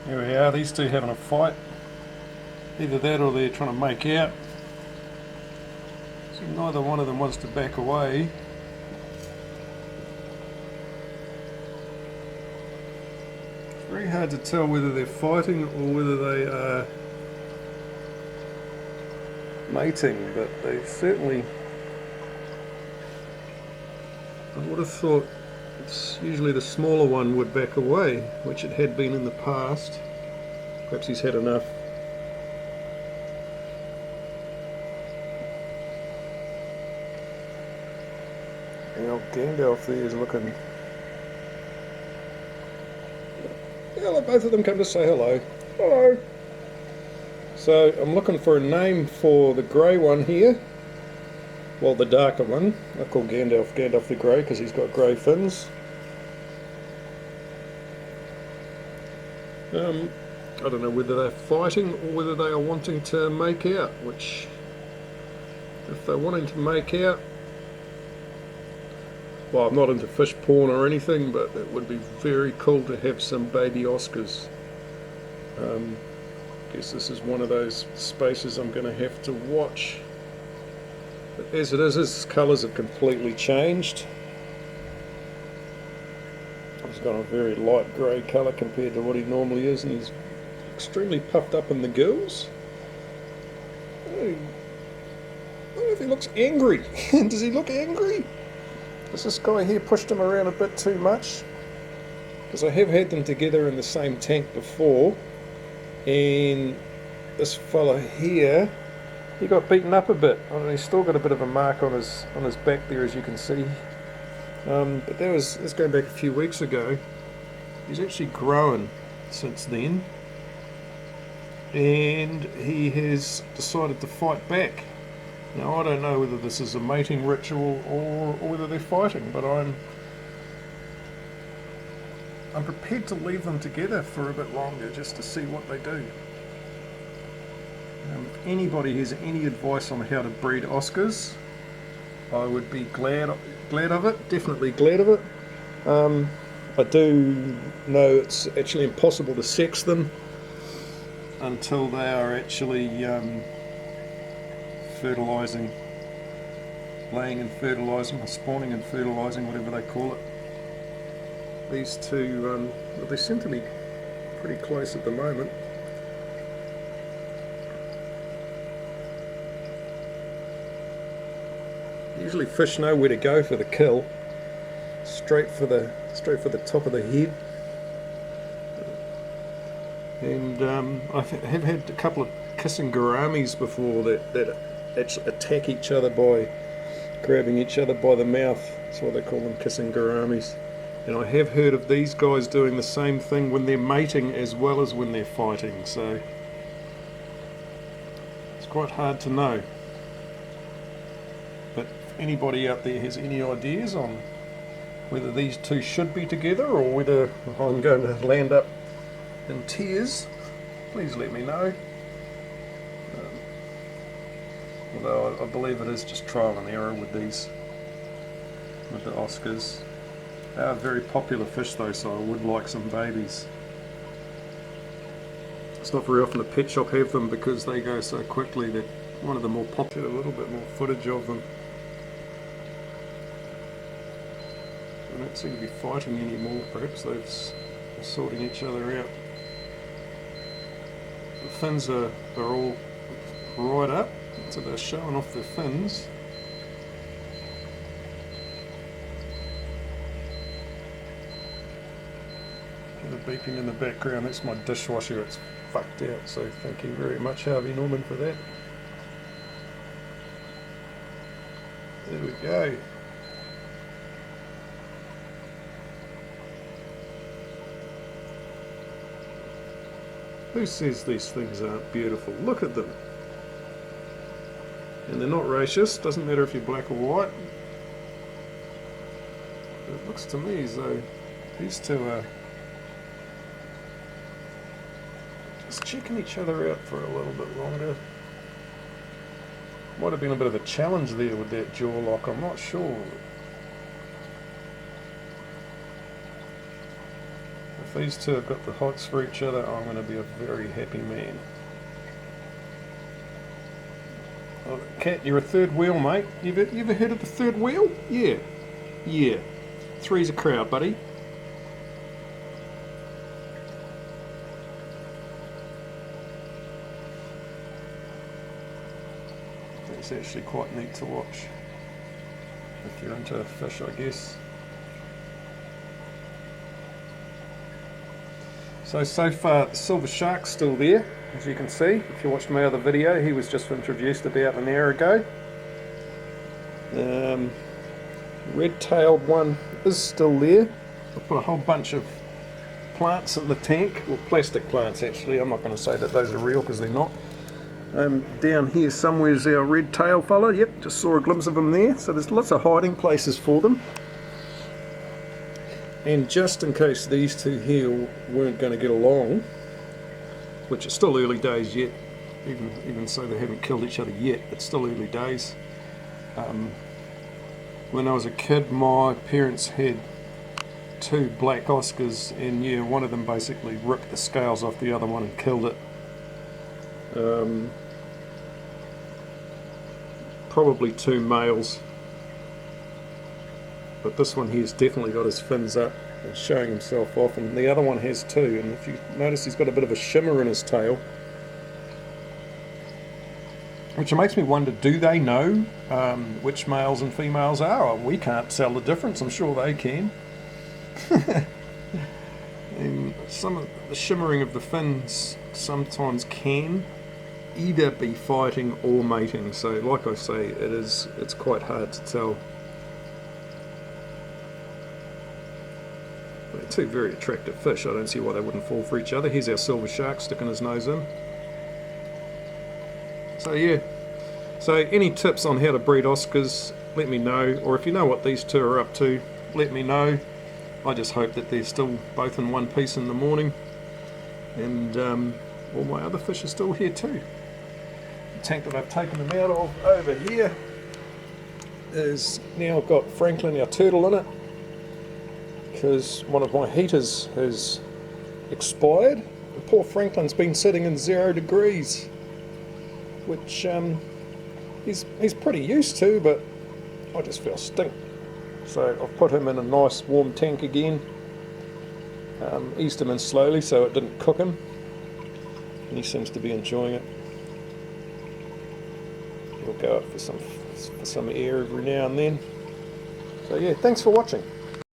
Here we are, these two having a fight. Either that or they're trying to make out. So neither one of them wants to back away. It's very hard to tell whether they're fighting or whether they are mating, but they certainly... I would have thought it's usually the smaller one would back away, which it had been in the past. Perhaps he's had enough. And old Gandalf there is looking... Yeah, let both of them come to say hello. Hello! So I'm looking for a name for the grey one here. Well, the darker one. I call Gandalf the Grey because he's got grey fins. I don't know whether they're fighting or whether they are wanting to make out, which, if they're wanting to make out, well, I'm not into fish porn or anything, but it would be very cool to have some baby Oscars. Guess this is one of those spaces I'm going to have to watch. But as it is, his colours have completely changed. He's got a very light grey colour compared to what he normally is, and he's extremely puffed up in the gills. I don't know if he looks angry. Does he look angry? Has this guy here pushed him around a bit too much? Because I have had them together in the same tank before, and this fella here, he got beaten up a bit. I mean, he's still got a bit of a mark on his back there, as you can see. But that's going back a few weeks ago. He's actually grown since then, and he has decided to fight back. Now, I don't know whether this is a mating ritual or whether they're fighting, but I'm prepared to leave them together for a bit longer just to see what they do. If anybody has any advice on how to breed Oscars, I would be glad of it, definitely glad of it. I do know it's actually impossible to sex them until they are actually fertilising, laying and fertilising, or spawning and fertilising, whatever they call it. These two, well, they seem to be pretty close at the moment. Usually fish know where to go for the kill. Straight for the top of the head. And I have had a couple of kissing gouramis before that actually attack each other by grabbing each other by the mouth. That's why they call them kissing gouramis. And I have heard of these guys doing the same thing when they're mating as well as when they're fighting, so it's quite hard to know. But if anybody out there has any ideas on whether these two should be together or whether I'm going to land up in tears, please let me know. Although I believe it is just trial and error with the Oscars. They are very popular fish though, so I would like some babies. It's not very often a pet shop have them because they go so quickly that one of the more popular, a little bit more footage of them. They don't seem to be fighting anymore, perhaps they're sorting each other out. The fins are all right up, so they're showing off their fins. The beeping in the background, that's my dishwasher, it's fucked out, so thank you very much Harvey Norman for that. There we go. Who says these things aren't beautiful? Look at them. And they're not racist, doesn't matter if you're black or white. It looks to me as though these two are just checking each other out for a little bit longer. Might have been a bit of a challenge there with that jaw lock, I'm not sure. I If these two have got the hogs for each other, I'm going to be a very happy man. Oh, Cat, you're a third wheel, mate. You ever heard of the third wheel? Yeah. Yeah. Three's a crowd, buddy. It's actually quite neat to watch if you're into fish, I guess. So far the silver shark's still there, as you can see. If you watched my other video, he was just introduced about an hour ago. Red-tailed one is still there. I put a whole bunch of plants in the tank, well, plastic plants actually. I'm not going to say that those are real because they're not. Down here somewhere is our red tail fella. Yep, just saw a glimpse of him there. So there's lots of hiding places for them. And just in case these two here weren't going to get along, which is still early days yet, even so they haven't killed each other yet, it's still early days. When I was a kid, my parents had two black Oscars, and yeah, one of them basically ripped the scales off the other one and killed it. Probably two males, but this one here's definitely got his fins up and showing himself off, and the other one has too. And if you notice, he's got a bit of a shimmer in his tail, which makes me wonder, do they know which males and females are? We can't tell the difference. I'm sure they can. And some of the shimmering of the fins sometimes can either be fighting or mating, so like I say, it's quite hard to tell. They're two very attractive fish. I don't see why they wouldn't fall for each other. Here's our silver shark sticking his nose in. So yeah, so any tips on how to breed Oscars, let me know, or if you know what these two are up to, let me know. I just hope that they're still both in one piece in the morning, and all my other fish are still here too. The tank that I've taken them out of over here is now got Franklin, our turtle, in it, because one of my heaters has expired. And poor Franklin's been sitting in 0 degrees, which he's pretty used to, but I just feel stink. So I've put him in a nice warm tank again, eased him in slowly so it didn't cook him, and he seems to be enjoying it. He'll go up for some air every now and then. So yeah, thanks for watching.